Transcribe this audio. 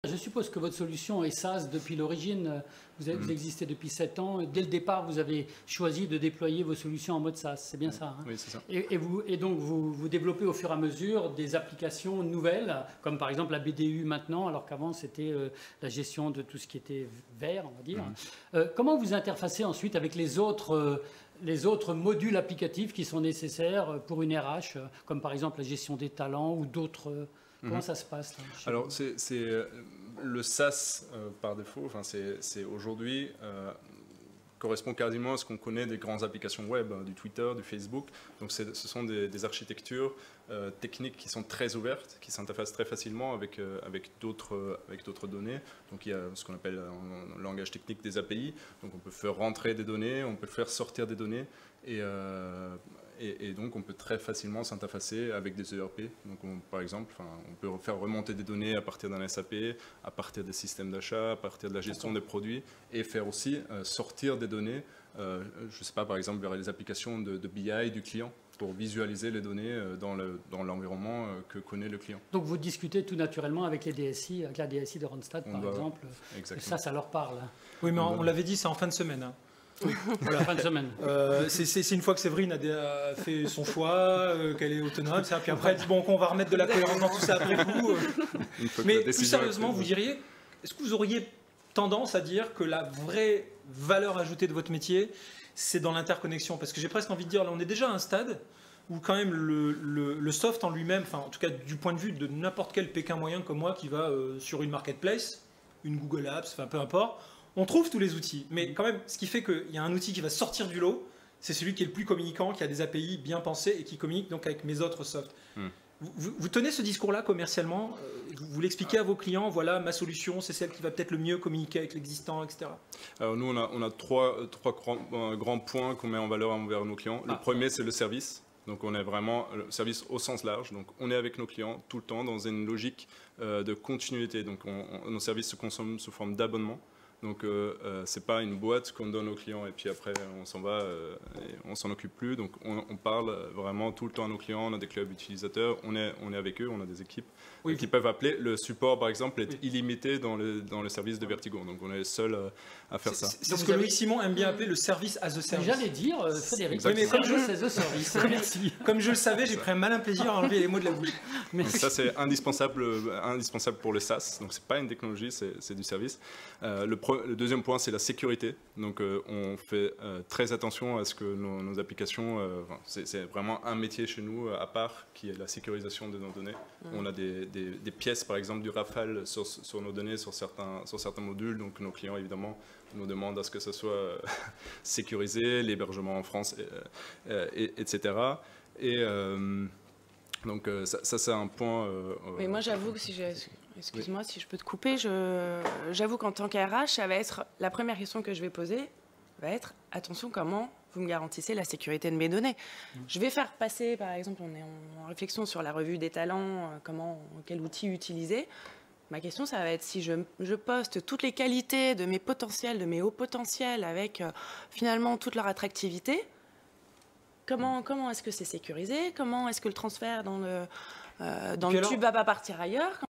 Je suppose que votre solution est SaaS depuis l'origine. Vous existez depuis 7 ans. Dès le départ, vous avez choisi de déployer vos solutions en mode SaaS. C'est bien ça, hein? Oui, c'est ça. Et donc, vous développez au fur et à mesure des applications nouvelles, comme par exemple la BDU maintenant, alors qu'avant, c'était la gestion de tout ce qui était vert, on va dire. Comment vous interfacez ensuite avec les autres modules applicatifs qui sont nécessaires pour une RH, comme par exemple la gestion des talents ou d'autres. Comment ça se passe là, Alors, c'est le SaaS par défaut. Enfin, c'est aujourd'hui correspond quasiment à ce qu'on connaît des grandes applications web, du Twitter, du Facebook. Donc, ce sont des architectures techniques qui sont très ouvertes, qui s'interfacent très facilement avec d'autres données. Donc, il y a ce qu'on appelle en langage technique des API. Donc, on peut faire rentrer des données, on peut faire sortir des données. Et donc, on peut très facilement s'interfacer avec des ERP. Donc, par exemple, on peut faire remonter des données à partir d'un SAP, à partir des systèmes d'achat, à partir de la gestion des produits, et faire aussi sortir des données, je ne sais pas, par exemple, vers les applications de BI du client, pour visualiser les données dans l'environnement que connaît le client. Donc, vous discutez tout naturellement avec les DSI, avec la DSI de Randstad, par exemple. Exactement. Ça leur parle. Oui, mais on l'avait dit, c'est en fin de semaine. Hein. Oui, voilà, fin de semaine. C'est une fois que Séverine a fait son choix, qu'elle est autonome, ça, puis après elle dit bon, on va remettre de la cohérence dans tout ça après coup. Mais plus sérieusement, vous diriez, est-ce que vous auriez tendance à dire que la vraie valeur ajoutée de votre métier, c'est dans l'interconnexion? Parce que j'ai presque envie de dire, là, on est déjà à un stade où quand même le soft en lui-même, enfin en tout cas du point de vue de n'importe quel Pékin moyen comme moi qui va sur une marketplace, une Google Apps, enfin peu importe, on trouve tous les outils, mais quand même, ce qui fait qu'il y a un outil qui va sortir du lot, c'est celui qui est le plus communicant, qui a des API bien pensées et qui communique donc avec mes autres softs. Vous tenez ce discours-là commercialement, vous l'expliquez à vos clients, voilà, ma solution, c'est celle qui va peut-être le mieux communiquer avec l'existant, etc. Alors nous, on a trois grands points qu'on met en valeur envers nos clients. Le premier, c'est le service. Donc on est vraiment le service au sens large. Donc on est avec nos clients tout le temps dans une logique de continuité. Donc nos services se consomment sous forme d'abonnement. Donc, ce n'est pas une boîte qu'on donne aux clients et puis après on s'en va et on s'en occupe plus. Donc, on parle vraiment tout le temps à nos clients. On a des clubs utilisateurs, on est avec eux, on a des équipes qui peuvent appeler. Le support, par exemple, est illimité dans le service de Vertigo. Donc, on est les seuls à faire ça. C'est ce que Louis Simon aime bien appeler le service as a service. J'allais dire, Frédéric, mais comme merci. Comme je le savais, j'ai pris un malin plaisir à enlever les mots de la bouche. Donc, ça, c'est indispensable pour le SaaS. Donc, ce n'est pas une technologie, c'est du service. Le deuxième point, c'est la sécurité. Donc, on fait très attention à ce que nos applications... c'est vraiment un métier chez nous à part, qui est la sécurisation de nos données. On a des pièces, par exemple, du Rafale sur nos données, sur certains modules. Donc, nos clients, évidemment, nous demandent à ce que ça soit sécurisé, l'hébergement en France, etc. Et... donc ça c'est un point... Mais moi j'avoue que excuse-moi si je peux te couper, j'avoue qu'en tant qu'RH, ça va être la première question que je vais poser, va être attention, comment vous me garantissez la sécurité de mes données. Je vais faire passer, par exemple, on est en réflexion sur la revue des talents, quel outil utiliser. Ma question, ça va être si je poste toutes les qualités de mes potentiels, de mes hauts potentiels, avec finalement toute leur attractivité. Comment est-ce que c'est sécurisé? Comment est-ce que le transfert dans le tube va pas partir ailleurs?